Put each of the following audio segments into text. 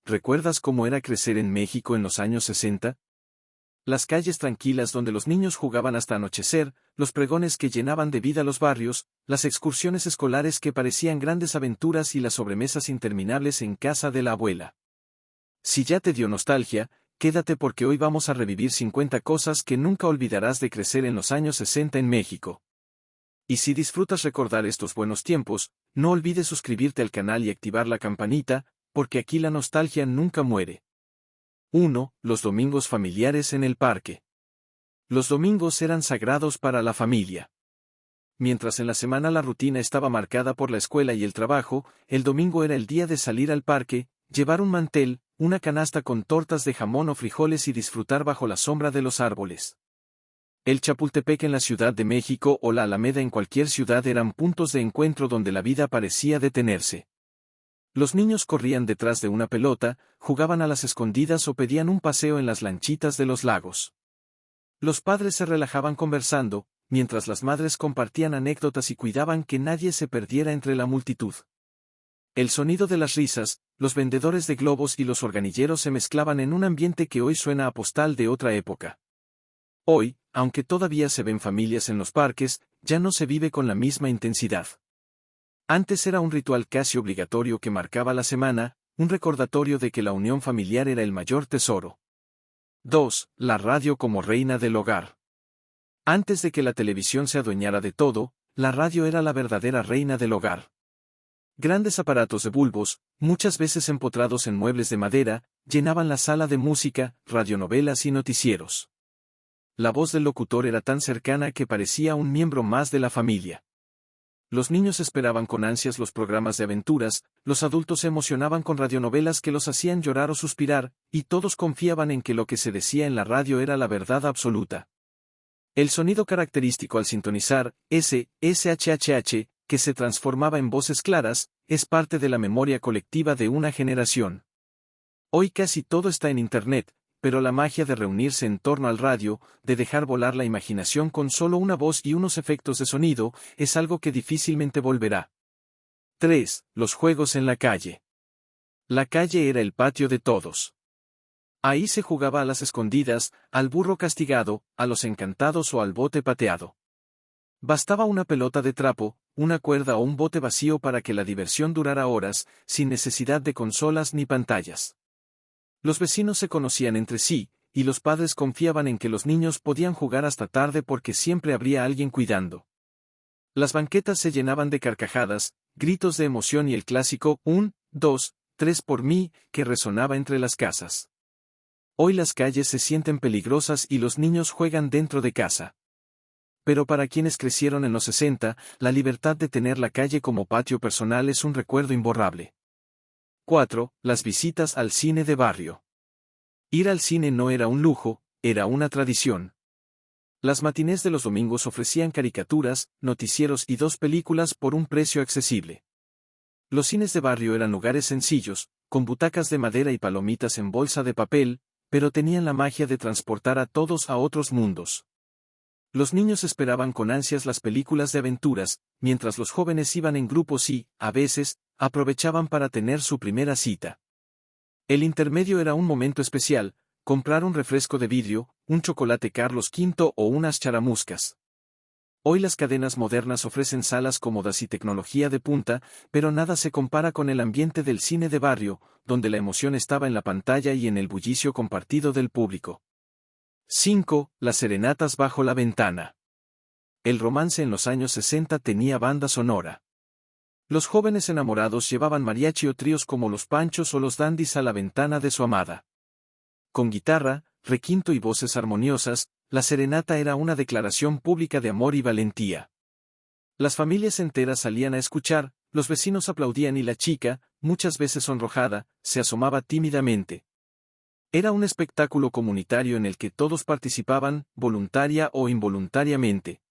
¿recuerdas cómo era crecer en México en los años 60? Las calles tranquilas donde los niños jugaban hasta anochecer, los pregones que llenaban de vida los barrios, las excursiones escolares que parecían grandes aventuras y las sobremesas interminables en casa de la abuela. Si ya te dio nostalgia, quédate porque hoy vamos a revivir 50 cosas que nunca olvidarás de crecer en los años 60 en México. Y si disfrutas recordar estos buenos tiempos, no olvides suscribirte al canal y activar la campanita, porque aquí la nostalgia nunca muere. 1. Los domingos familiares en el parque. Los domingos eran sagrados para la familia. Mientras en la semana la rutina estaba marcada por la escuela y el trabajo, el domingo era el día de salir al parque, llevar un mantel, una canasta con tortas de jamón o frijoles y disfrutar bajo la sombra de los árboles. El Chapultepec en la Ciudad de México o la Alameda en cualquier ciudad eran puntos de encuentro donde la vida parecía detenerse. Los niños corrían detrás de una pelota, jugaban a las escondidas o pedían un paseo en las lanchitas de los lagos. Los padres se relajaban conversando, mientras las madres compartían anécdotas y cuidaban que nadie se perdiera entre la multitud. El sonido de las risas, los vendedores de globos y los organilleros se mezclaban en un ambiente que hoy suena a postal de otra época. Hoy, aunque todavía se ven familias en los parques, ya no se vive con la misma intensidad. Antes era un ritual casi obligatorio que marcaba la semana, un recordatorio de que la unión familiar era el mayor tesoro. 2. La radio como reina del hogar. Antes de que la televisión se adueñara de todo, la radio era la verdadera reina del hogar. Grandes aparatos de bulbos, muchas veces empotrados en muebles de madera, llenaban la sala de música, radionovelas y noticieros. La voz del locutor era tan cercana que parecía un miembro más de la familia. Los niños esperaban con ansias los programas de aventuras, los adultos se emocionaban con radionovelas que los hacían llorar o suspirar, y todos confiaban en que lo que se decía en la radio era la verdad absoluta. El sonido característico al sintonizar, SHHH, que se transformaba en voces claras, es parte de la memoria colectiva de una generación. Hoy casi todo está en Internet, pero la magia de reunirse en torno al radio, de dejar volar la imaginación con solo una voz y unos efectos de sonido, es algo que difícilmente volverá. 3. Los juegos en la calle. La calle era el patio de todos. Ahí se jugaba a las escondidas, al burro castigado, a los encantados o al bote pateado. Bastaba una pelota de trapo, una cuerda o un bote vacío para que la diversión durara horas, sin necesidad de consolas ni pantallas. Los vecinos se conocían entre sí, y los padres confiaban en que los niños podían jugar hasta tarde porque siempre habría alguien cuidando. Las banquetas se llenaban de carcajadas, gritos de emoción y el clásico 1, 2, 3 por mí, que resonaba entre las casas. Hoy las calles se sienten peligrosas y los niños juegan dentro de casa. Pero para quienes crecieron en los 60, la libertad de tener la calle como patio personal es un recuerdo imborrable. 4. Las visitas al cine de barrio. Ir al cine no era un lujo, era una tradición. Las matinés de los domingos ofrecían caricaturas, noticieros y 2 películas por un precio accesible. Los cines de barrio eran lugares sencillos, con butacas de madera y palomitas en bolsa de papel, pero tenían la magia de transportar a todos a otros mundos. Los niños esperaban con ansias las películas de aventuras, mientras los jóvenes iban en grupos y, a veces, aprovechaban para tener su primera cita. El intermedio era un momento especial, comprar un refresco de vidrio, un chocolate Carlos V o unas charamuscas. Hoy las cadenas modernas ofrecen salas cómodas y tecnología de punta, pero nada se compara con el ambiente del cine de barrio, donde la emoción estaba en la pantalla y en el bullicio compartido del público. 5. Las serenatas bajo la ventana. El romance en los años 60 tenía banda sonora. Los jóvenes enamorados llevaban mariachi o tríos como los Panchos o los Dandis a la ventana de su amada. Con guitarra, requinto y voces armoniosas, la serenata era una declaración pública de amor y valentía. Las familias enteras salían a escuchar, los vecinos aplaudían y la chica, muchas veces sonrojada, se asomaba tímidamente. Era un espectáculo comunitario en el que todos participaban, voluntaria o involuntariamente.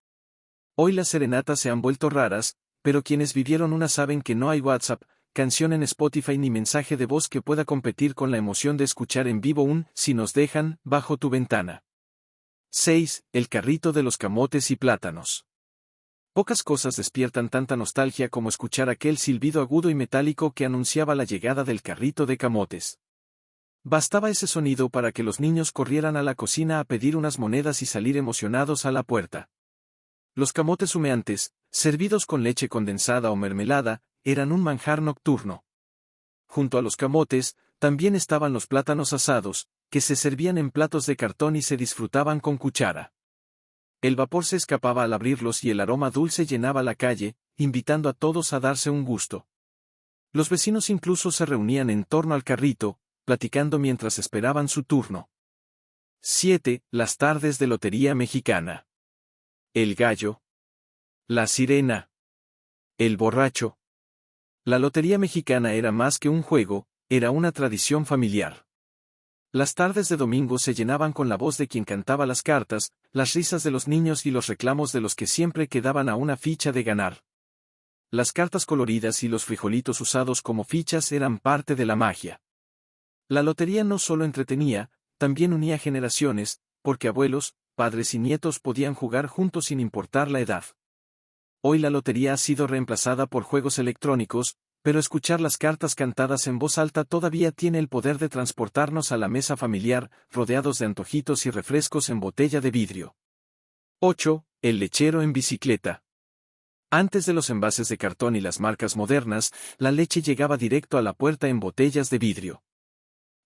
Hoy las serenatas se han vuelto raras, pero quienes vivieron una saben que no hay WhatsApp, canción en Spotify ni mensaje de voz que pueda competir con la emoción de escuchar en vivo un "Si nos dejan" bajo tu ventana. 6. El carrito de los camotes y plátanos. Pocas cosas despiertan tanta nostalgia como escuchar aquel silbido agudo y metálico que anunciaba la llegada del carrito de camotes. Bastaba ese sonido para que los niños corrieran a la cocina a pedir unas monedas y salir emocionados a la puerta. Los camotes humeantes, servidos con leche condensada o mermelada, eran un manjar nocturno. Junto a los camotes, también estaban los plátanos asados, que se servían en platos de cartón y se disfrutaban con cuchara. El vapor se escapaba al abrirlos y el aroma dulce llenaba la calle, invitando a todos a darse un gusto. Los vecinos incluso se reunían en torno al carrito, platicando mientras esperaban su turno. 7. Las tardes de Lotería Mexicana. El gallo. La sirena. El borracho. La Lotería Mexicana era más que un juego, era una tradición familiar. Las tardes de domingo se llenaban con la voz de quien cantaba las cartas, las risas de los niños y los reclamos de los que siempre quedaban a una ficha de ganar. Las cartas coloridas y los frijolitos usados como fichas eran parte de la magia. La lotería no solo entretenía, también unía generaciones, porque abuelos, padres y nietos podían jugar juntos sin importar la edad. Hoy la lotería ha sido reemplazada por juegos electrónicos, pero escuchar las cartas cantadas en voz alta todavía tiene el poder de transportarnos a la mesa familiar, rodeados de antojitos y refrescos en botella de vidrio. 8. El lechero en bicicleta. Antes de los envases de cartón y las marcas modernas, la leche llegaba directo a la puerta en botellas de vidrio.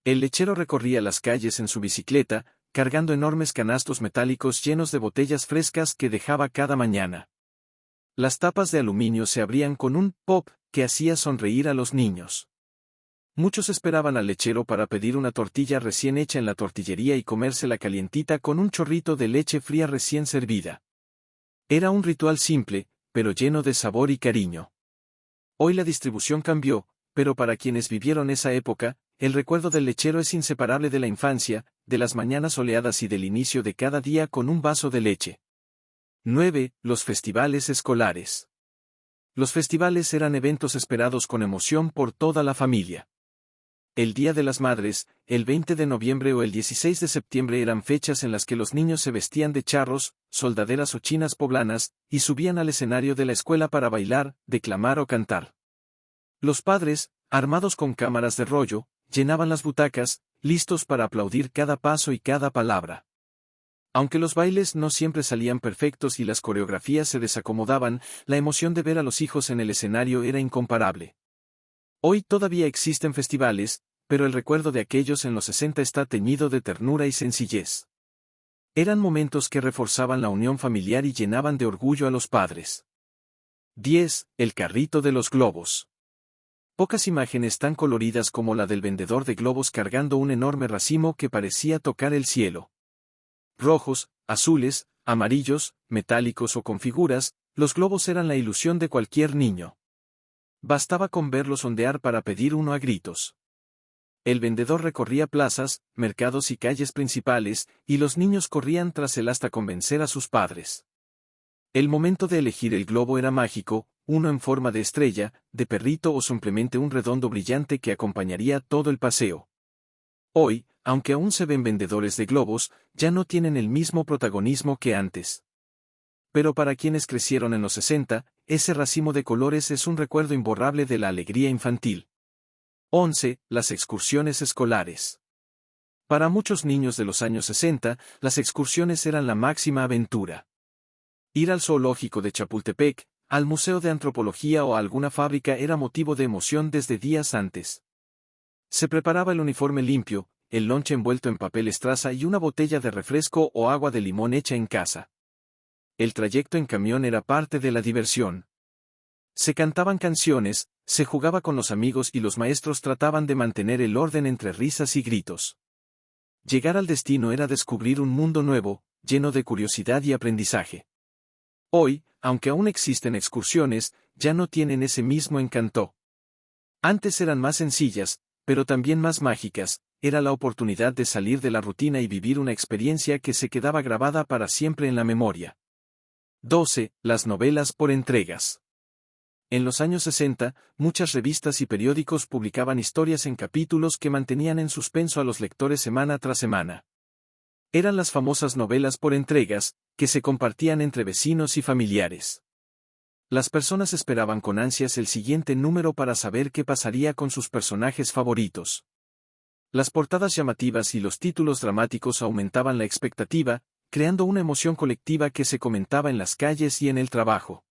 El lechero recorría las calles en su bicicleta, cargando enormes canastos metálicos llenos de botellas frescas que dejaba cada mañana. Las tapas de aluminio se abrían con un pop que hacía sonreír a los niños. Muchos esperaban al lechero para pedir una tortilla recién hecha en la tortillería y comérsela calientita con un chorrito de leche fría recién servida. Era un ritual simple, pero lleno de sabor y cariño. Hoy la distribución cambió, pero para quienes vivieron esa época, el recuerdo del lechero es inseparable de la infancia, de las mañanas soleadas y del inicio de cada día con un vaso de leche. 9. Los festivales escolares. Los festivales eran eventos esperados con emoción por toda la familia. El Día de las Madres, el 20 de noviembre o el 16 de septiembre eran fechas en las que los niños se vestían de charros, soldaderas o chinas poblanas, y subían al escenario de la escuela para bailar, declamar o cantar. Los padres, armados con cámaras de rollo, llenaban las butacas, listos para aplaudir cada paso y cada palabra. Aunque los bailes no siempre salían perfectos y las coreografías se desacomodaban, la emoción de ver a los hijos en el escenario era incomparable. Hoy todavía existen festivales, pero el recuerdo de aquellos en los 60 está teñido de ternura y sencillez. Eran momentos que reforzaban la unión familiar y llenaban de orgullo a los padres. 10. El carrito de los globos. Pocas imágenes tan coloridas como la del vendedor de globos cargando un enorme racimo que parecía tocar el cielo. Rojos, azules, amarillos, metálicos o con figuras, los globos eran la ilusión de cualquier niño. Bastaba con verlos ondear para pedir uno a gritos. El vendedor recorría plazas, mercados y calles principales, y los niños corrían tras él hasta convencer a sus padres. El momento de elegir el globo era mágico, uno en forma de estrella, de perrito o simplemente un redondo brillante que acompañaría todo el paseo. Hoy, aunque aún se ven vendedores de globos, ya no tienen el mismo protagonismo que antes. Pero para quienes crecieron en los 60, ese racimo de colores es un recuerdo imborrable de la alegría infantil. 11. Las excursiones escolares. Para muchos niños de los años 60, las excursiones eran la máxima aventura. Ir al zoológico de Chapultepec, al Museo de Antropología o a alguna fábrica era motivo de emoción desde días antes. Se preparaba el uniforme limpio, el lonche envuelto en papel estraza y una botella de refresco o agua de limón hecha en casa. El trayecto en camión era parte de la diversión. Se cantaban canciones, se jugaba con los amigos y los maestros trataban de mantener el orden entre risas y gritos. Llegar al destino era descubrir un mundo nuevo, lleno de curiosidad y aprendizaje. Hoy, aunque aún existen excursiones, ya no tienen ese mismo encanto. Antes eran más sencillas, pero también más mágicas, era la oportunidad de salir de la rutina y vivir una experiencia que se quedaba grabada para siempre en la memoria. 12. Las novelas por entregas. En los años 60, muchas revistas y periódicos publicaban historias en capítulos que mantenían en suspenso a los lectores semana tras semana. Eran las famosas novelas por entregas, que se compartían entre vecinos y familiares. Las personas esperaban con ansias el siguiente número para saber qué pasaría con sus personajes favoritos. Las portadas llamativas y los títulos dramáticos aumentaban la expectativa, creando una emoción colectiva que se comentaba en las calles y en el trabajo.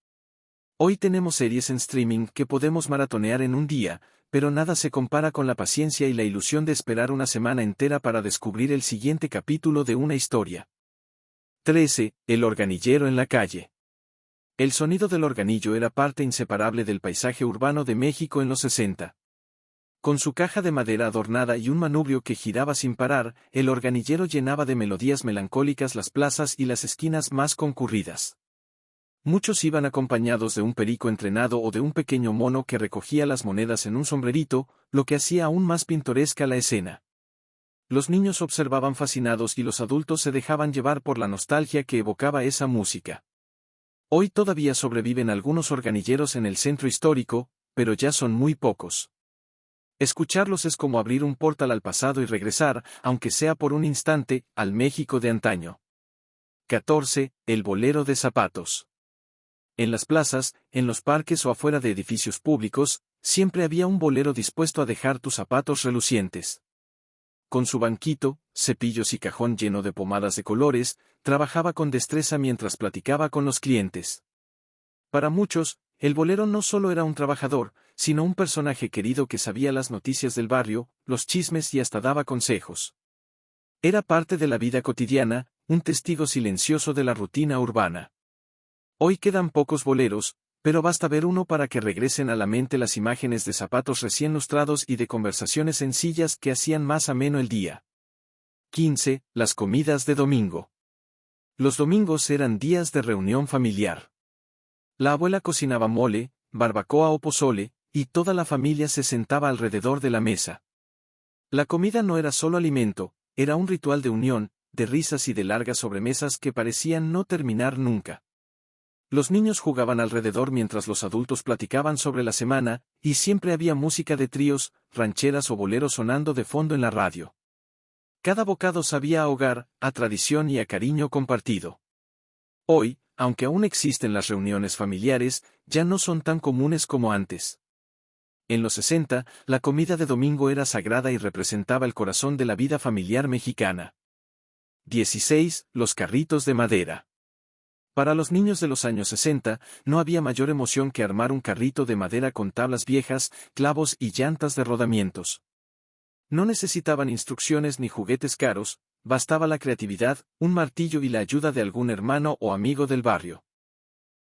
Hoy tenemos series en streaming que podemos maratonear en un día, pero nada se compara con la paciencia y la ilusión de esperar una semana entera para descubrir el siguiente capítulo de una historia. 13. El organillero en la calle. El sonido del organillo era parte inseparable del paisaje urbano de México en los 60. Con su caja de madera adornada y un manubrio que giraba sin parar, el organillero llenaba de melodías melancólicas las plazas y las esquinas más concurridas. Muchos iban acompañados de un perico entrenado o de un pequeño mono que recogía las monedas en un sombrerito, lo que hacía aún más pintoresca la escena. Los niños observaban fascinados y los adultos se dejaban llevar por la nostalgia que evocaba esa música. Hoy todavía sobreviven algunos organilleros en el centro histórico, pero ya son muy pocos. Escucharlos es como abrir un portal al pasado y regresar, aunque sea por un instante, al México de antaño. 14. El bolero de zapatos. En las plazas, en los parques o afuera de edificios públicos, siempre había un bolero dispuesto a dejar tus zapatos relucientes. Con su banquito, cepillos y cajón lleno de pomadas de colores, trabajaba con destreza mientras platicaba con los clientes. Para muchos, el bolero no solo era un trabajador, sino un personaje querido que sabía las noticias del barrio, los chismes y hasta daba consejos. Era parte de la vida cotidiana, un testigo silencioso de la rutina urbana. Hoy quedan pocos boleros, pero basta ver uno para que regresen a la mente las imágenes de zapatos recién lustrados y de conversaciones sencillas que hacían más ameno el día. 15. Las comidas de domingo. Los domingos eran días de reunión familiar. La abuela cocinaba mole, barbacoa o pozole, y toda la familia se sentaba alrededor de la mesa. La comida no era solo alimento, era un ritual de unión, de risas y de largas sobremesas que parecían no terminar nunca. Los niños jugaban alrededor mientras los adultos platicaban sobre la semana, y siempre había música de tríos, rancheras o boleros sonando de fondo en la radio. Cada bocado sabía a hogar, a tradición y a cariño compartido. Hoy, aunque aún existen las reuniones familiares, ya no son tan comunes como antes. En los 60, la comida de domingo era sagrada y representaba el corazón de la vida familiar mexicana. 16. Los carritos de madera. Para los niños de los años 60, no había mayor emoción que armar un carrito de madera con tablas viejas, clavos y llantas de rodamientos. No necesitaban instrucciones ni juguetes caros, bastaba la creatividad, un martillo y la ayuda de algún hermano o amigo del barrio.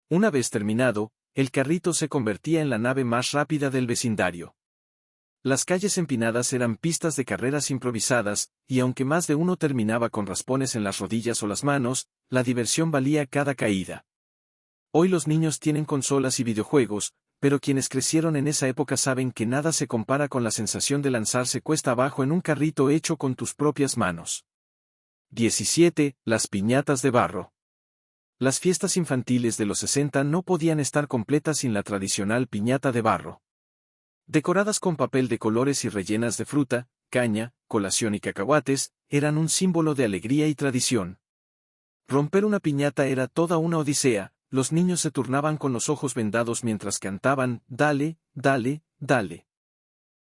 Una vez terminado, el carrito se convertía en la nave más rápida del vecindario. Las calles empinadas eran pistas de carreras improvisadas, y aunque más de uno terminaba con raspones en las rodillas o las manos, la diversión valía cada caída. Hoy los niños tienen consolas y videojuegos, pero quienes crecieron en esa época saben que nada se compara con la sensación de lanzarse cuesta abajo en un carrito hecho con tus propias manos. 17. Las piñatas de barro. Las fiestas infantiles de los 60 no podían estar completas sin la tradicional piñata de barro. Decoradas con papel de colores y rellenas de fruta, caña, colación y cacahuates, eran un símbolo de alegría y tradición. Romper una piñata era toda una odisea, los niños se turnaban con los ojos vendados mientras cantaban, «Dale, dale, dale».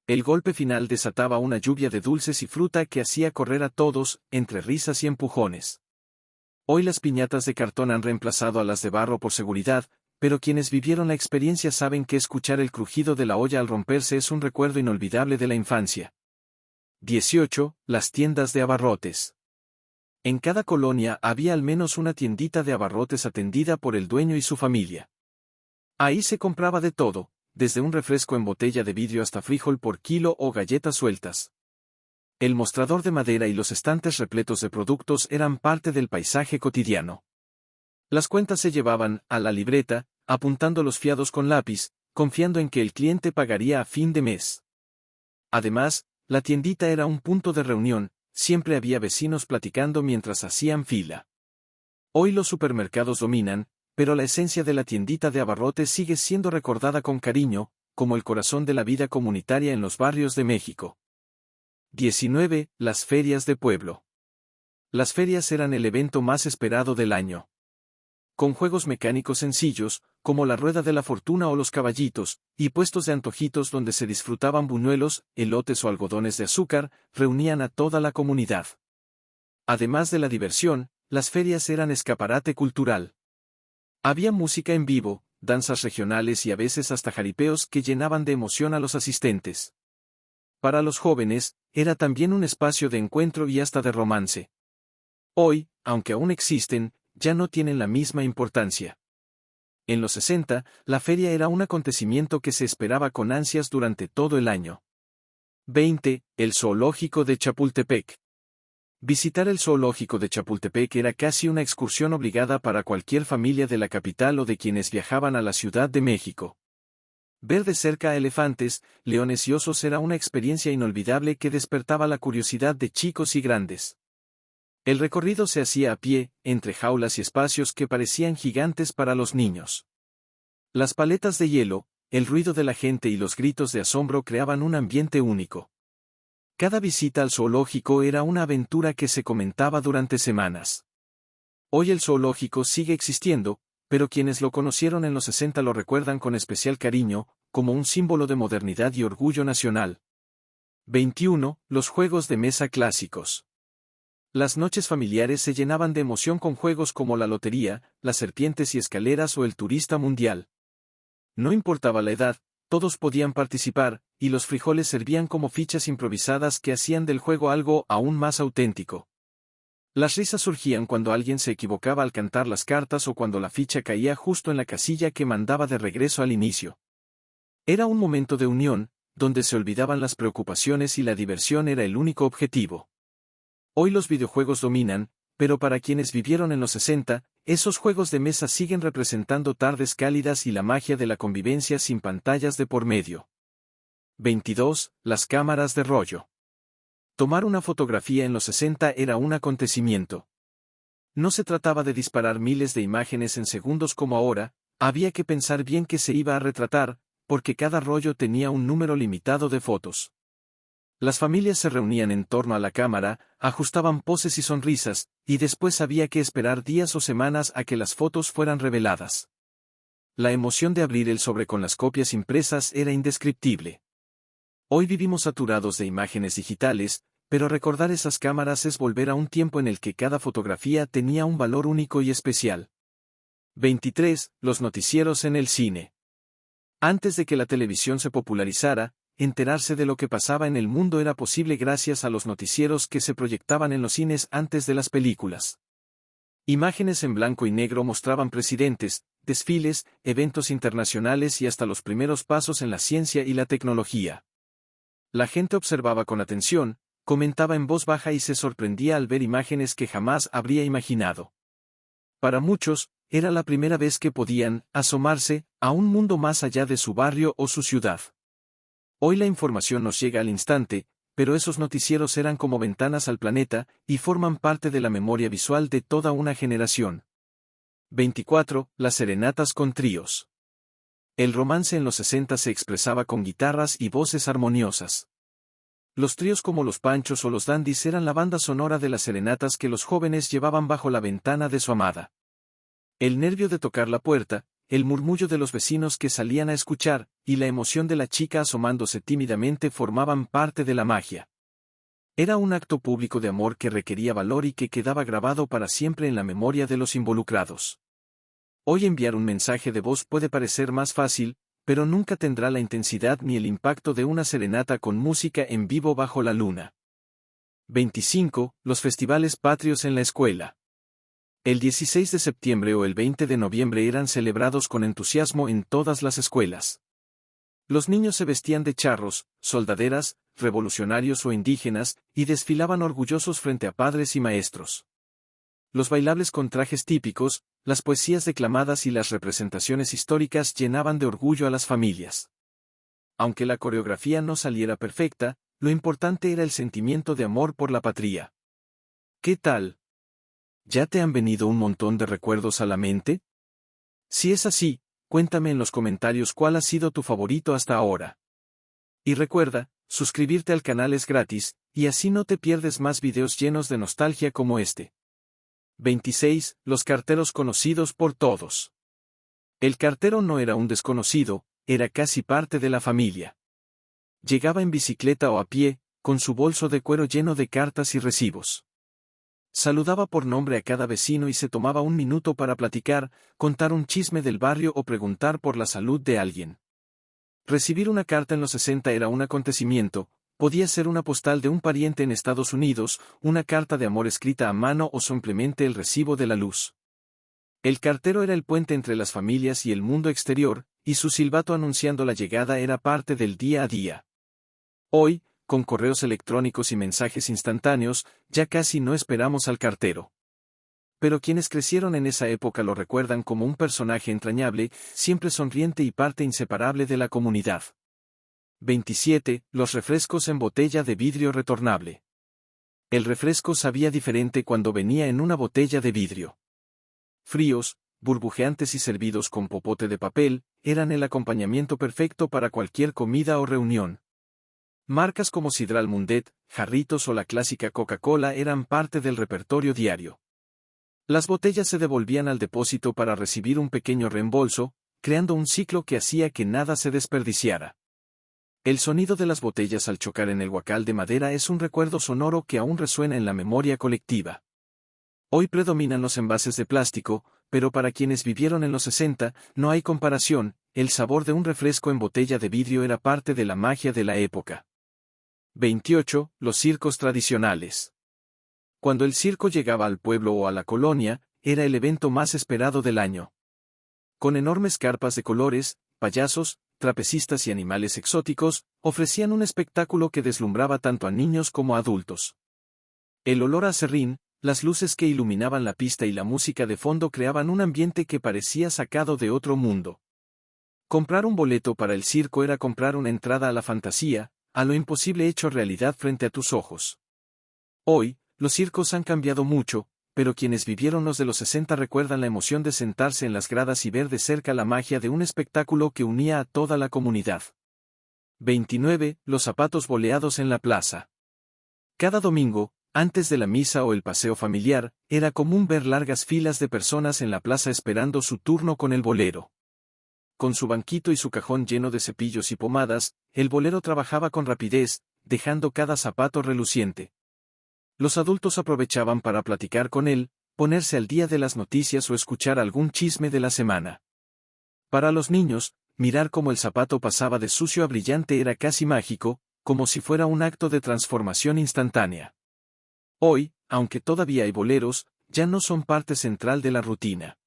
El golpe final desataba una lluvia de dulces y fruta que hacía correr a todos, entre risas y empujones. Hoy las piñatas de cartón han reemplazado a las de barro por seguridad, pero quienes vivieron la experiencia saben que escuchar el crujido de la olla al romperse es un recuerdo inolvidable de la infancia. 18. Las tiendas de abarrotes. En cada colonia había al menos una tiendita de abarrotes atendida por el dueño y su familia. Ahí se compraba de todo, desde un refresco en botella de vidrio hasta frijol por kilo o galletas sueltas. El mostrador de madera y los estantes repletos de productos eran parte del paisaje cotidiano. Las cuentas se llevaban a la libreta, apuntando los fiados con lápiz, confiando en que el cliente pagaría a fin de mes. Además, la tiendita era un punto de reunión, siempre había vecinos platicando mientras hacían fila. Hoy los supermercados dominan, pero la esencia de la tiendita de abarrotes sigue siendo recordada con cariño, como el corazón de la vida comunitaria en los barrios de México. 19. Las ferias de pueblo. Las ferias eran el evento más esperado del año. Con juegos mecánicos sencillos, como la rueda de la fortuna o los caballitos, y puestos de antojitos donde se disfrutaban buñuelos, elotes o algodones de azúcar, reunían a toda la comunidad. Además de la diversión, las ferias eran escaparate cultural. Había música en vivo, danzas regionales y a veces hasta jaripeos que llenaban de emoción a los asistentes. Para los jóvenes, era también un espacio de encuentro y hasta de romance. Hoy, aunque aún existen, ya no tienen la misma importancia. En los 60, la feria era un acontecimiento que se esperaba con ansias durante todo el año. 20. El Zoológico de Chapultepec. Visitar el Zoológico de Chapultepec era casi una excursión obligada para cualquier familia de la capital o de quienes viajaban a la Ciudad de México. Ver de cerca a elefantes, leones y osos era una experiencia inolvidable que despertaba la curiosidad de chicos y grandes. El recorrido se hacía a pie, entre jaulas y espacios que parecían gigantes para los niños. Las paletas de hielo, el ruido de la gente y los gritos de asombro creaban un ambiente único. Cada visita al zoológico era una aventura que se comentaba durante semanas. Hoy el zoológico sigue existiendo, pero quienes lo conocieron en los 60 lo recuerdan con especial cariño, como un símbolo de modernidad y orgullo nacional. 21. Los juegos de mesa clásicos. Las noches familiares se llenaban de emoción con juegos como la lotería, las serpientes y escaleras o el turista mundial. No importaba la edad, todos podían participar, y los frijoles servían como fichas improvisadas que hacían del juego algo aún más auténtico. Las risas surgían cuando alguien se equivocaba al cantar las cartas o cuando la ficha caía justo en la casilla que mandaba de regreso al inicio. Era un momento de unión, donde se olvidaban las preocupaciones y la diversión era el único objetivo. Hoy los videojuegos dominan, pero para quienes vivieron en los 60, esos juegos de mesa siguen representando tardes cálidas y la magia de la convivencia sin pantallas de por medio. 22. Las cámaras de rollo. Tomar una fotografía en los 60 era un acontecimiento. No se trataba de disparar miles de imágenes en segundos como ahora, había que pensar bien qué se iba a retratar, porque cada rollo tenía un número limitado de fotos. Las familias se reunían en torno a la cámara, ajustaban poses y sonrisas, y después había que esperar días o semanas a que las fotos fueran reveladas. La emoción de abrir el sobre con las copias impresas era indescriptible. Hoy vivimos saturados de imágenes digitales, pero recordar esas cámaras es volver a un tiempo en el que cada fotografía tenía un valor único y especial. 23. Los noticieros en el cine. Antes de que la televisión se popularizara, enterarse de lo que pasaba en el mundo era posible gracias a los noticieros que se proyectaban en los cines antes de las películas. Imágenes en blanco y negro mostraban presidentes, desfiles, eventos internacionales y hasta los primeros pasos en la ciencia y la tecnología. La gente observaba con atención, comentaba en voz baja y se sorprendía al ver imágenes que jamás habría imaginado. Para muchos, era la primera vez que podían asomarse a un mundo más allá de su barrio o su ciudad. Hoy la información nos llega al instante, pero esos noticieros eran como ventanas al planeta, y forman parte de la memoria visual de toda una generación. 24. Las serenatas con tríos. El romance en los 60 se expresaba con guitarras y voces armoniosas. Los tríos como los Panchos o los Dandys eran la banda sonora de las serenatas que los jóvenes llevaban bajo la ventana de su amada. El nervio de tocar la puerta, el murmullo de los vecinos que salían a escuchar, y la emoción de la chica asomándose tímidamente formaban parte de la magia. Era un acto público de amor que requería valor y que quedaba grabado para siempre en la memoria de los involucrados. Hoy enviar un mensaje de voz puede parecer más fácil, pero nunca tendrá la intensidad ni el impacto de una serenata con música en vivo bajo la luna. 25. Los festivales patrios en la escuela. El 16 de septiembre o el 20 de noviembre eran celebrados con entusiasmo en todas las escuelas. Los niños se vestían de charros, soldaderas, revolucionarios o indígenas, y desfilaban orgullosos frente a padres y maestros. Los bailables con trajes típicos, las poesías declamadas y las representaciones históricas llenaban de orgullo a las familias. Aunque la coreografía no saliera perfecta, lo importante era el sentimiento de amor por la patria. ¿Qué tal? ¿Ya te han venido un montón de recuerdos a la mente? Si es así, cuéntame en los comentarios cuál ha sido tu favorito hasta ahora. Y recuerda, suscribirte al canal es gratis, y así no te pierdes más videos llenos de nostalgia como este. 26. Los carteros conocidos por todos. El cartero no era un desconocido, era casi parte de la familia. Llegaba en bicicleta o a pie, con su bolso de cuero lleno de cartas y recibos. Saludaba por nombre a cada vecino y se tomaba un minuto para platicar, contar un chisme del barrio o preguntar por la salud de alguien. Recibir una carta en los 60 era un acontecimiento, podía ser una postal de un pariente en Estados Unidos, una carta de amor escrita a mano o simplemente el recibo de la luz. El cartero era el puente entre las familias y el mundo exterior, y su silbato anunciando la llegada era parte del día a día. Hoy, con correos electrónicos y mensajes instantáneos, ya casi no esperamos al cartero. Pero quienes crecieron en esa época lo recuerdan como un personaje entrañable, siempre sonriente y parte inseparable de la comunidad. 27. Los refrescos en botella de vidrio retornable. El refresco sabía diferente cuando venía en una botella de vidrio. Fríos, burbujeantes y servidos con popote de papel, eran el acompañamiento perfecto para cualquier comida o reunión. Marcas como Sidral Mundet, Jarritos o la clásica Coca-Cola eran parte del repertorio diario. Las botellas se devolvían al depósito para recibir un pequeño reembolso, creando un ciclo que hacía que nada se desperdiciara. El sonido de las botellas al chocar en el huacal de madera es un recuerdo sonoro que aún resuena en la memoria colectiva. Hoy predominan los envases de plástico, pero para quienes vivieron en los 60, no hay comparación, el sabor de un refresco en botella de vidrio era parte de la magia de la época. 28. Los circos tradicionales. Cuando el circo llegaba al pueblo o a la colonia, era el evento más esperado del año. Con enormes carpas de colores, payasos, trapecistas y animales exóticos, ofrecían un espectáculo que deslumbraba tanto a niños como a adultos. El olor a aserrín, las luces que iluminaban la pista y la música de fondo creaban un ambiente que parecía sacado de otro mundo. Comprar un boleto para el circo era comprar una entrada a la fantasía, a lo imposible hecho realidad frente a tus ojos. Hoy, los circos han cambiado mucho, pero quienes vivieron los de los 60 recuerdan la emoción de sentarse en las gradas y ver de cerca la magia de un espectáculo que unía a toda la comunidad. 29. Los zapatos boleados en la plaza. Cada domingo, antes de la misa o el paseo familiar, era común ver largas filas de personas en la plaza esperando su turno con el bolero. Con su banquito y su cajón lleno de cepillos y pomadas, el bolero trabajaba con rapidez, dejando cada zapato reluciente. Los adultos aprovechaban para platicar con él, ponerse al día de las noticias o escuchar algún chisme de la semana. Para los niños, mirar cómo el zapato pasaba de sucio a brillante era casi mágico, como si fuera un acto de transformación instantánea. Hoy, aunque todavía hay boleros, ya no son parte central de la rutina.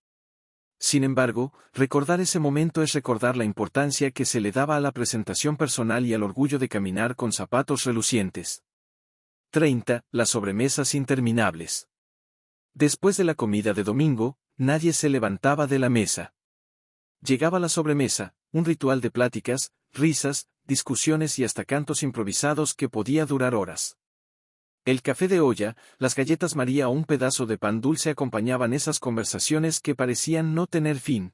Sin embargo, recordar ese momento es recordar la importancia que se le daba a la presentación personal y al orgullo de caminar con zapatos relucientes. 30. Las sobremesas interminables. Después de la comida de domingo, nadie se levantaba de la mesa. Llegaba la sobremesa, un ritual de pláticas, risas, discusiones y hasta cantos improvisados que podía durar horas. El café de olla, las galletas María o un pedazo de pan dulce acompañaban esas conversaciones que parecían no tener fin.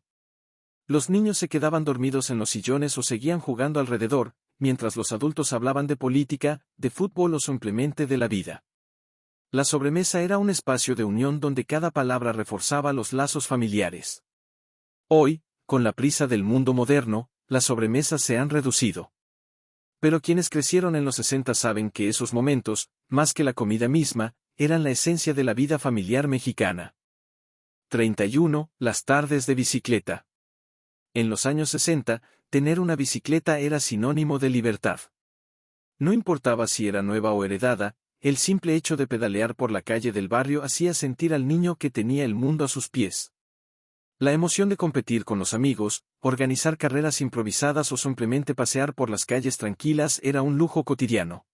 Los niños se quedaban dormidos en los sillones o seguían jugando alrededor, mientras los adultos hablaban de política, de fútbol o simplemente de la vida. La sobremesa era un espacio de unión donde cada palabra reforzaba los lazos familiares. Hoy, con la prisa del mundo moderno, las sobremesas se han reducido. Pero quienes crecieron en los 60 saben que esos momentos, más que la comida misma, eran la esencia de la vida familiar mexicana. 31. Las tardes de bicicleta. En los años 60, tener una bicicleta era sinónimo de libertad. No importaba si era nueva o heredada, el simple hecho de pedalear por la calle del barrio hacía sentir al niño que tenía el mundo a sus pies. La emoción de competir con los amigos, organizar carreras improvisadas o simplemente pasear por las calles tranquilas era un lujo cotidiano.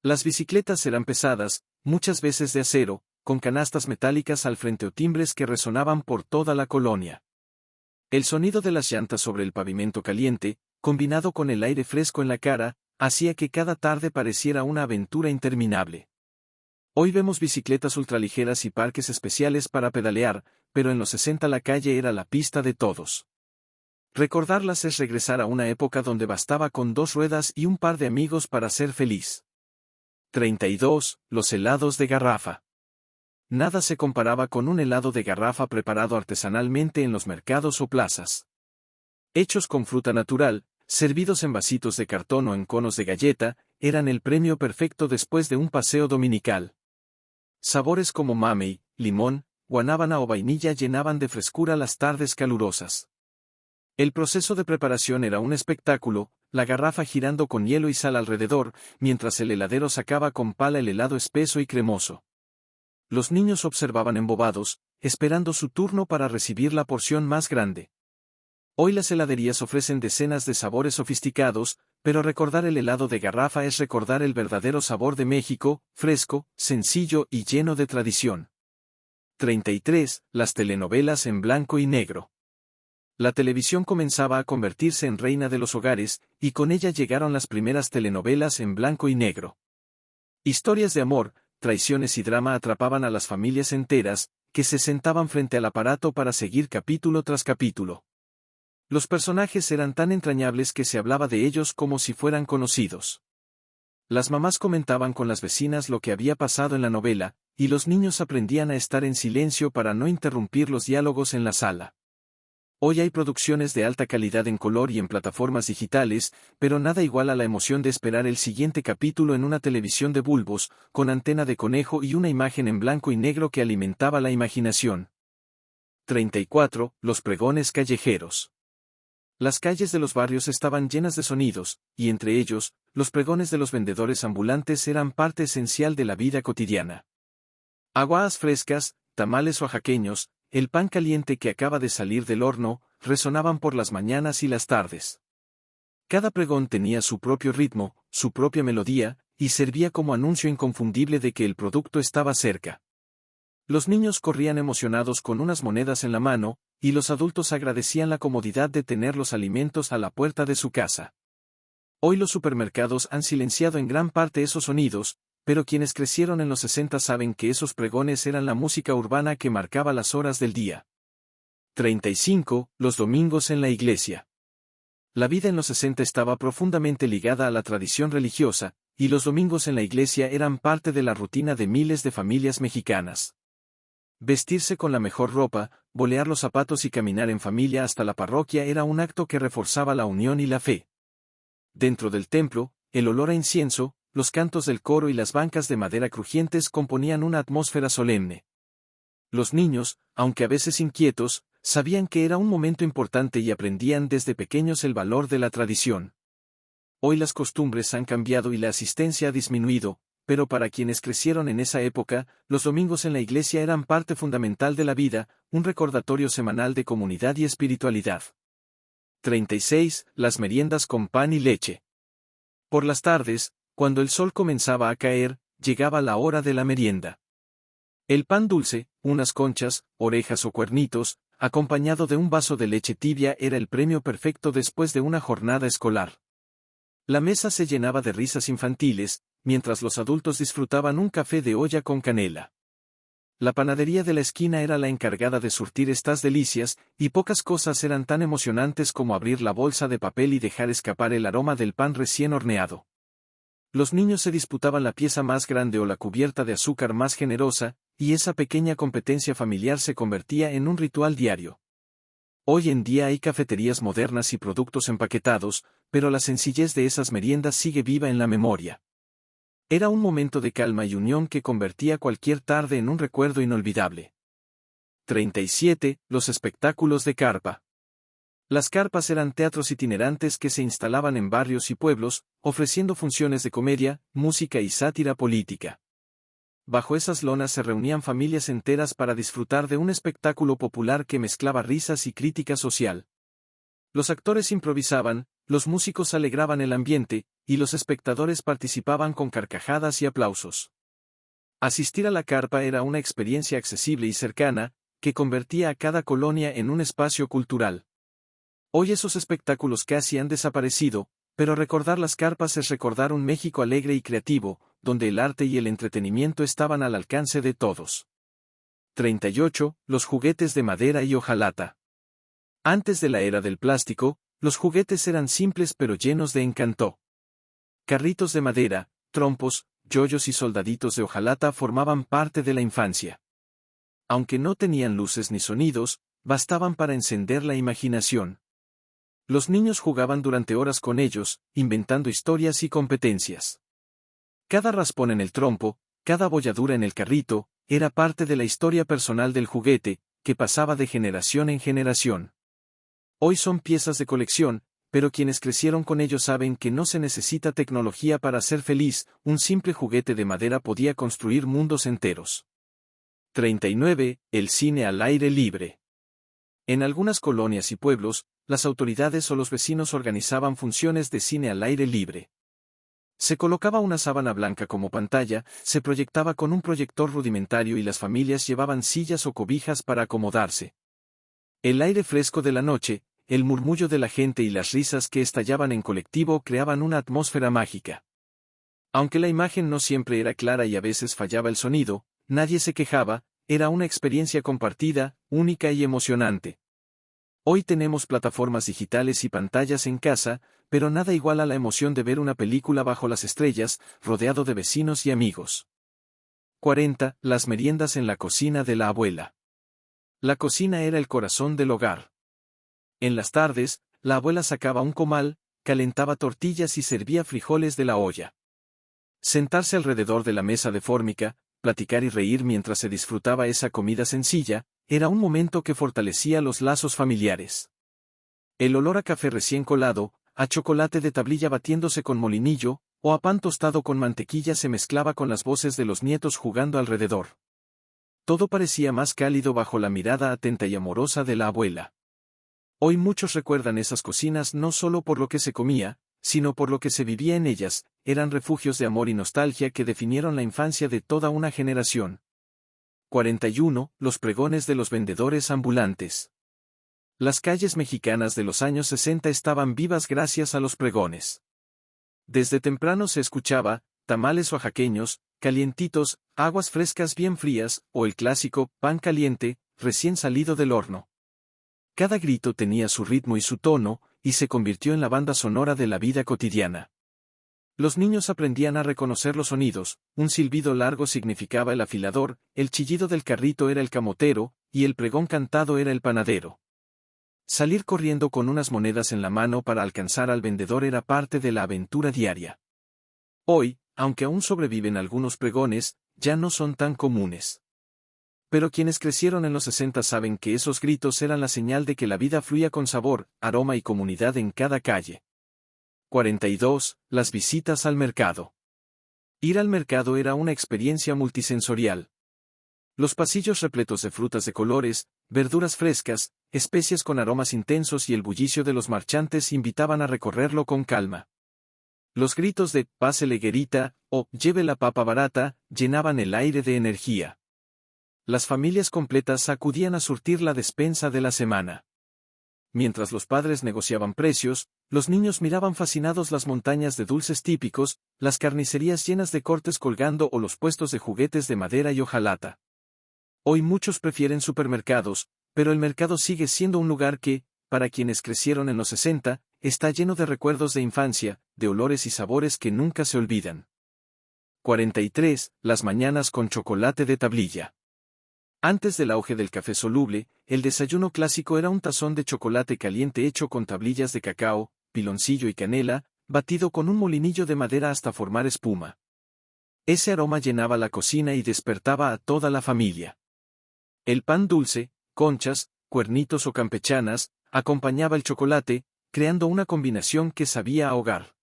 Las bicicletas eran pesadas, muchas veces de acero, con canastas metálicas al frente o timbres que resonaban por toda la colonia. El sonido de las llantas sobre el pavimento caliente, combinado con el aire fresco en la cara, hacía que cada tarde pareciera una aventura interminable. Hoy vemos bicicletas ultraligeras y parques especiales para pedalear, pero en los 60 la calle era la pista de todos. Recordarlas es regresar a una época donde bastaba con 2 ruedas y un par de amigos para ser feliz. 32. Los helados de garrafa. nada se comparaba con un helado de garrafa preparado artesanalmente en los mercados o plazas. Hechos con fruta natural, servidos en vasitos de cartón o en conos de galleta, eran el premio perfecto después de un paseo dominical. Sabores como mamey, limón, guanábana o vainilla llenaban de frescura las tardes calurosas. El proceso de preparación era un espectáculo, la garrafa girando con hielo y sal alrededor, mientras el heladero sacaba con pala el helado espeso y cremoso. Los niños observaban embobados, esperando su turno para recibir la porción más grande. Hoy las heladerías ofrecen decenas de sabores sofisticados, pero recordar el helado de garrafa es recordar el verdadero sabor de México, fresco, sencillo y lleno de tradición. 33. Las telenovelas en blanco y negro. La televisión comenzaba a convertirse en reina de los hogares, y con ella llegaron las primeras telenovelas en blanco y negro. Historias de amor, traiciones y drama atrapaban a las familias enteras, que se sentaban frente al aparato para seguir capítulo tras capítulo. Los personajes eran tan entrañables que se hablaba de ellos como si fueran conocidos. Las mamás comentaban con las vecinas lo que había pasado en la novela, y los niños aprendían a estar en silencio para no interrumpir los diálogos en la sala. Hoy hay producciones de alta calidad en color y en plataformas digitales, pero nada iguala la emoción de esperar el siguiente capítulo en una televisión de bulbos, con antena de conejo y una imagen en blanco y negro que alimentaba la imaginación. 34. Los pregones callejeros. Las calles de los barrios estaban llenas de sonidos, y entre ellos, los pregones de los vendedores ambulantes eran parte esencial de la vida cotidiana. Aguadas frescas, tamales oaxaqueños, el pan caliente que acaba de salir del horno, resonaban por las mañanas y las tardes. Cada pregón tenía su propio ritmo, su propia melodía, y servía como anuncio inconfundible de que el producto estaba cerca. Los niños corrían emocionados con unas monedas en la mano, y los adultos agradecían la comodidad de tener los alimentos a la puerta de su casa. Hoy los supermercados han silenciado en gran parte esos sonidos, pero quienes crecieron en los 60 saben que esos pregones eran la música urbana que marcaba las horas del día. 35. Los domingos en la iglesia. La vida en los 60 estaba profundamente ligada a la tradición religiosa, y los domingos en la iglesia eran parte de la rutina de miles de familias mexicanas. Vestirse con la mejor ropa, bolear los zapatos y caminar en familia hasta la parroquia era un acto que reforzaba la unión y la fe. Dentro del templo, el olor a incienso, los cantos del coro y las bancas de madera crujientes componían una atmósfera solemne. Los niños, aunque a veces inquietos, sabían que era un momento importante y aprendían desde pequeños el valor de la tradición. Hoy las costumbres han cambiado y la asistencia ha disminuido, pero para quienes crecieron en esa época, los domingos en la iglesia eran parte fundamental de la vida, un recordatorio semanal de comunidad y espiritualidad. 36. Las meriendas con pan y leche. Por las tardes, cuando el sol comenzaba a caer, llegaba la hora de la merienda. El pan dulce, unas conchas, orejas o cuernitos, acompañado de un vaso de leche tibia era el premio perfecto después de una jornada escolar. La mesa se llenaba de risas infantiles, mientras los adultos disfrutaban un café de olla con canela. La panadería de la esquina era la encargada de surtir estas delicias, y pocas cosas eran tan emocionantes como abrir la bolsa de papel y dejar escapar el aroma del pan recién horneado. Los niños se disputaban la pieza más grande o la cubierta de azúcar más generosa, y esa pequeña competencia familiar se convertía en un ritual diario. Hoy en día hay cafeterías modernas y productos empaquetados, pero la sencillez de esas meriendas sigue viva en la memoria. Era un momento de calma y unión que convertía cualquier tarde en un recuerdo inolvidable. 37. Los espectáculos de carpa. Las carpas eran teatros itinerantes que se instalaban en barrios y pueblos, ofreciendo funciones de comedia, música y sátira política. Bajo esas lonas se reunían familias enteras para disfrutar de un espectáculo popular que mezclaba risas y crítica social. Los actores improvisaban, los músicos alegraban el ambiente, y los espectadores participaban con carcajadas y aplausos. Asistir a la carpa era una experiencia accesible y cercana, que convertía a cada colonia en un espacio cultural. Hoy esos espectáculos casi han desaparecido, pero recordar las carpas es recordar un México alegre y creativo, donde el arte y el entretenimiento estaban al alcance de todos. 38. Los juguetes de madera y hojalata. Antes de la era del plástico, los juguetes eran simples pero llenos de encanto. Carritos de madera, trompos, yoyos y soldaditos de hojalata formaban parte de la infancia. Aunque no tenían luces ni sonidos, bastaban para encender la imaginación. Los niños jugaban durante horas con ellos, inventando historias y competencias. Cada raspón en el trompo, cada bolladura en el carrito, era parte de la historia personal del juguete, que pasaba de generación en generación. Hoy son piezas de colección, pero quienes crecieron con ellos saben que no se necesita tecnología para ser feliz, un simple juguete de madera podía construir mundos enteros. 39. El cine al aire libre. En algunas colonias y pueblos, las autoridades o los vecinos organizaban funciones de cine al aire libre. Se colocaba una sábana blanca como pantalla, se proyectaba con un proyector rudimentario y las familias llevaban sillas o cobijas para acomodarse. El aire fresco de la noche, el murmullo de la gente y las risas que estallaban en colectivo creaban una atmósfera mágica. Aunque la imagen no siempre era clara y a veces fallaba el sonido, nadie se quejaba, era una experiencia compartida, única y emocionante. Hoy tenemos plataformas digitales y pantallas en casa, pero nada igual a la emoción de ver una película bajo las estrellas, rodeado de vecinos y amigos. 40. Las meriendas en la cocina de la abuela. La cocina era el corazón del hogar. En las tardes, la abuela sacaba un comal, calentaba tortillas y servía frijoles de la olla. Sentarse alrededor de la mesa de fórmica, platicar y reír mientras se disfrutaba esa comida sencilla, era un momento que fortalecía los lazos familiares. El olor a café recién colado, a chocolate de tablilla batiéndose con molinillo, o a pan tostado con mantequilla se mezclaba con las voces de los nietos jugando alrededor. Todo parecía más cálido bajo la mirada atenta y amorosa de la abuela. Hoy muchos recuerdan esas cocinas no solo por lo que se comía, sino por lo que se vivía en ellas, eran refugios de amor y nostalgia que definieron la infancia de toda una generación. 41. Los pregones de los vendedores ambulantes. Las calles mexicanas de los años 60 estaban vivas gracias a los pregones. Desde temprano se escuchaba, tamales oaxaqueños, calientitos, aguas frescas bien frías, o el clásico, pan caliente, recién salido del horno. Cada grito tenía su ritmo y su tono, y se convirtió en la banda sonora de la vida cotidiana. Los niños aprendían a reconocer los sonidos, un silbido largo significaba el afilador, el chillido del carrito era el camotero, y el pregón cantado era el panadero. Salir corriendo con unas monedas en la mano para alcanzar al vendedor era parte de la aventura diaria. Hoy, aunque aún sobreviven algunos pregones, ya no son tan comunes. Pero quienes crecieron en los 60 saben que esos gritos eran la señal de que la vida fluía con sabor, aroma y comunidad en cada calle. 42. Las visitas al mercado. Ir al mercado era una experiencia multisensorial. Los pasillos repletos de frutas de colores, verduras frescas, especias con aromas intensos y el bullicio de los marchantes invitaban a recorrerlo con calma. Los gritos de «pásele guerita» o «lleve la papa barata» llenaban el aire de energía. Las familias completas acudían a surtir la despensa de la semana. Mientras los padres negociaban precios, los niños miraban fascinados las montañas de dulces típicos, las carnicerías llenas de cortes colgando o los puestos de juguetes de madera y hojalata. Hoy muchos prefieren supermercados, pero el mercado sigue siendo un lugar que, para quienes crecieron en los 60, está lleno de recuerdos de infancia, de olores y sabores que nunca se olvidan. 43. Las mañanas con chocolate de tablilla. Antes del auge del café soluble, el desayuno clásico era un tazón de chocolate caliente hecho con tablillas de cacao, piloncillo y canela, batido con un molinillo de madera hasta formar espuma. Ese aroma llenaba la cocina y despertaba a toda la familia. El pan dulce, conchas, cuernitos o campechanas, acompañaba el chocolate, creando una combinación que sabía a hogar.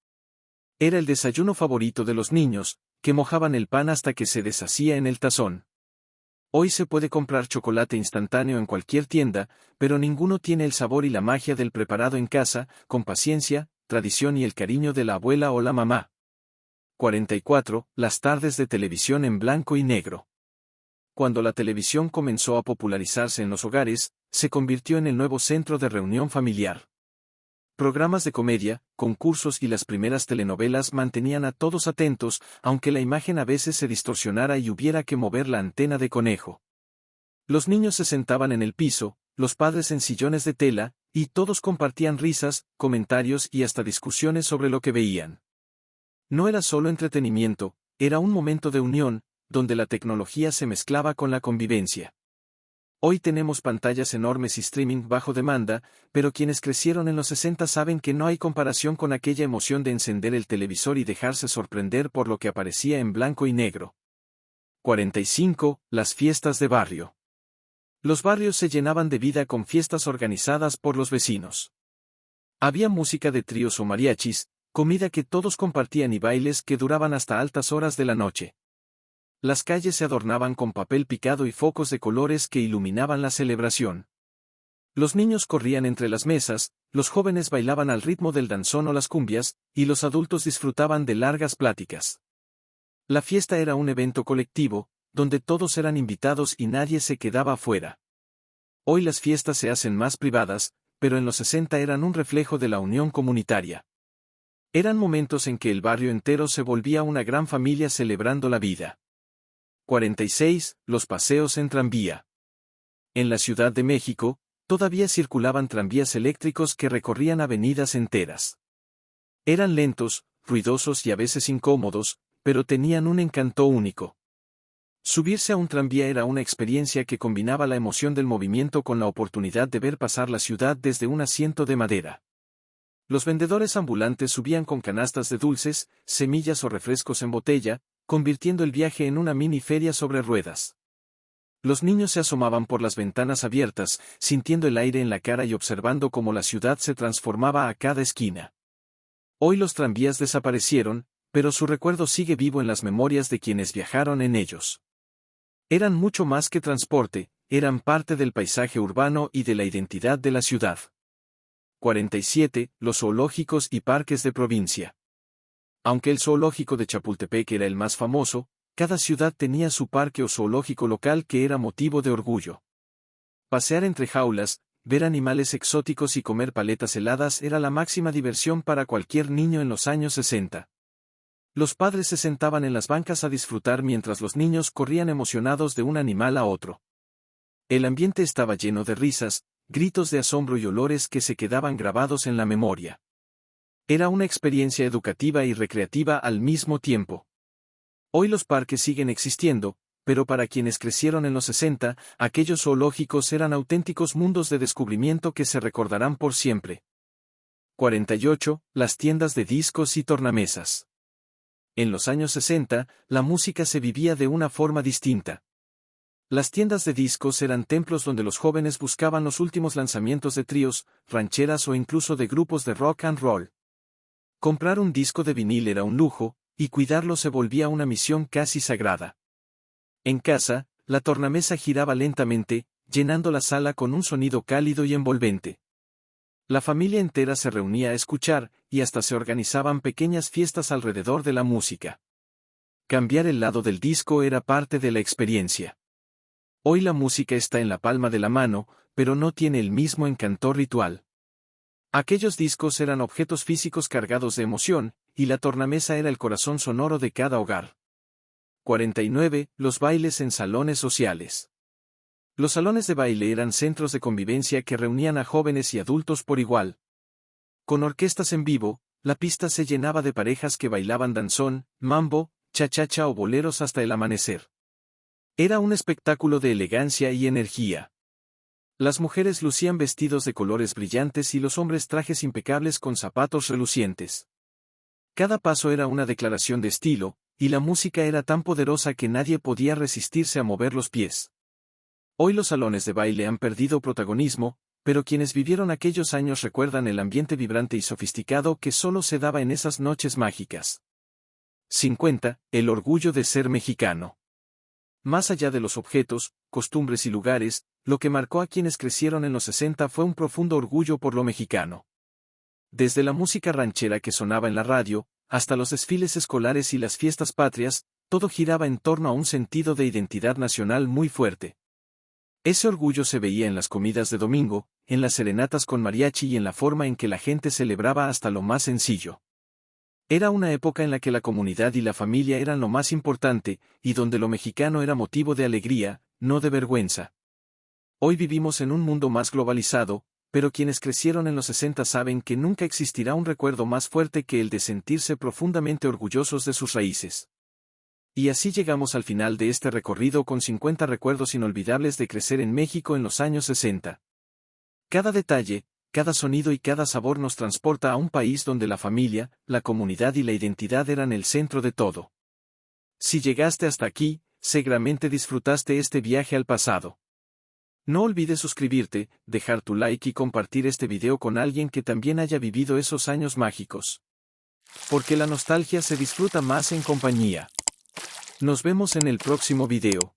Era el desayuno favorito de los niños, que mojaban el pan hasta que se deshacía en el tazón. Hoy se puede comprar chocolate instantáneo en cualquier tienda, pero ninguno tiene el sabor y la magia del preparado en casa, con paciencia, tradición y el cariño de la abuela o la mamá. 44. Las tardes de televisión en blanco y negro. Cuando la televisión comenzó a popularizarse en los hogares, se convirtió en el nuevo centro de reunión familiar. Programas de comedia, concursos y las primeras telenovelas mantenían a todos atentos, aunque la imagen a veces se distorsionara y hubiera que mover la antena de conejo. Los niños se sentaban en el piso, los padres en sillones de tela, y todos compartían risas, comentarios y hasta discusiones sobre lo que veían. No era solo entretenimiento, era un momento de unión, donde la tecnología se mezclaba con la convivencia. Hoy tenemos pantallas enormes y streaming bajo demanda, pero quienes crecieron en los 60 saben que no hay comparación con aquella emoción de encender el televisor y dejarse sorprender por lo que aparecía en blanco y negro. 45. Las fiestas de barrio. Los barrios se llenaban de vida con fiestas organizadas por los vecinos. Había música de tríos o mariachis, comida que todos compartían y bailes que duraban hasta altas horas de la noche. Las calles se adornaban con papel picado y focos de colores que iluminaban la celebración. Los niños corrían entre las mesas, los jóvenes bailaban al ritmo del danzón o las cumbias, y los adultos disfrutaban de largas pláticas. La fiesta era un evento colectivo, donde todos eran invitados y nadie se quedaba afuera. Hoy las fiestas se hacen más privadas, pero en los 60 eran un reflejo de la unión comunitaria. Eran momentos en que el barrio entero se volvía una gran familia celebrando la vida. 46. Los paseos en tranvía. En la Ciudad de México, todavía circulaban tranvías eléctricos que recorrían avenidas enteras. Eran lentos, ruidosos y a veces incómodos, pero tenían un encanto único. Subirse a un tranvía era una experiencia que combinaba la emoción del movimiento con la oportunidad de ver pasar la ciudad desde un asiento de madera. Los vendedores ambulantes subían con canastas de dulces, semillas o refrescos en botella, convirtiendo el viaje en una mini feria sobre ruedas. Los niños se asomaban por las ventanas abiertas, sintiendo el aire en la cara y observando cómo la ciudad se transformaba a cada esquina. Hoy los tranvías desaparecieron, pero su recuerdo sigue vivo en las memorias de quienes viajaron en ellos. Eran mucho más que transporte, eran parte del paisaje urbano y de la identidad de la ciudad. 47. Los zoológicos y parques de provincia. Aunque el zoológico de Chapultepec era el más famoso, cada ciudad tenía su parque o zoológico local que era motivo de orgullo. Pasear entre jaulas, ver animales exóticos y comer paletas heladas era la máxima diversión para cualquier niño en los años 60. Los padres se sentaban en las bancas a disfrutar mientras los niños corrían emocionados de un animal a otro. El ambiente estaba lleno de risas, gritos de asombro y olores que se quedaban grabados en la memoria. Era una experiencia educativa y recreativa al mismo tiempo. Hoy los parques siguen existiendo, pero para quienes crecieron en los 60, aquellos zoológicos eran auténticos mundos de descubrimiento que se recordarán por siempre. 48. Las tiendas de discos y tornamesas. En los años 60, la música se vivía de una forma distinta. Las tiendas de discos eran templos donde los jóvenes buscaban los últimos lanzamientos de tríos, rancheras o incluso de grupos de rock and roll. Comprar un disco de vinil era un lujo, y cuidarlo se volvía una misión casi sagrada. En casa, la tornamesa giraba lentamente, llenando la sala con un sonido cálido y envolvente. La familia entera se reunía a escuchar, y hasta se organizaban pequeñas fiestas alrededor de la música. Cambiar el lado del disco era parte de la experiencia. Hoy la música está en la palma de la mano, pero no tiene el mismo encanto ritual. Aquellos discos eran objetos físicos cargados de emoción, y la tornamesa era el corazón sonoro de cada hogar. 49. Los bailes en salones sociales. Los salones de baile eran centros de convivencia que reunían a jóvenes y adultos por igual. Con orquestas en vivo, la pista se llenaba de parejas que bailaban danzón, mambo, cha-cha-cha o boleros hasta el amanecer. Era un espectáculo de elegancia y energía. Las mujeres lucían vestidos de colores brillantes y los hombres trajes impecables con zapatos relucientes. Cada paso era una declaración de estilo, y la música era tan poderosa que nadie podía resistirse a mover los pies. Hoy los salones de baile han perdido protagonismo, pero quienes vivieron aquellos años recuerdan el ambiente vibrante y sofisticado que solo se daba en esas noches mágicas. 50. El orgullo de ser mexicano. Más allá de los objetos, costumbres y lugares, lo que marcó a quienes crecieron en los 60 fue un profundo orgullo por lo mexicano. Desde la música ranchera que sonaba en la radio, hasta los desfiles escolares y las fiestas patrias, todo giraba en torno a un sentido de identidad nacional muy fuerte. Ese orgullo se veía en las comidas de domingo, en las serenatas con mariachi y en la forma en que la gente celebraba hasta lo más sencillo. Era una época en la que la comunidad y la familia eran lo más importante, y donde lo mexicano era motivo de alegría, no de vergüenza. Hoy vivimos en un mundo más globalizado, pero quienes crecieron en los 60 saben que nunca existirá un recuerdo más fuerte que el de sentirse profundamente orgullosos de sus raíces. Y así llegamos al final de este recorrido con 50 recuerdos inolvidables de crecer en México en los años 60. Cada detalle, cada sonido y cada sabor nos transporta a un país donde la familia, la comunidad y la identidad eran el centro de todo. Si llegaste hasta aquí, seguramente disfrutaste este viaje al pasado. No olvides suscribirte, dejar tu like y compartir este video con alguien que también haya vivido esos años mágicos. Porque la nostalgia se disfruta más en compañía. Nos vemos en el próximo video.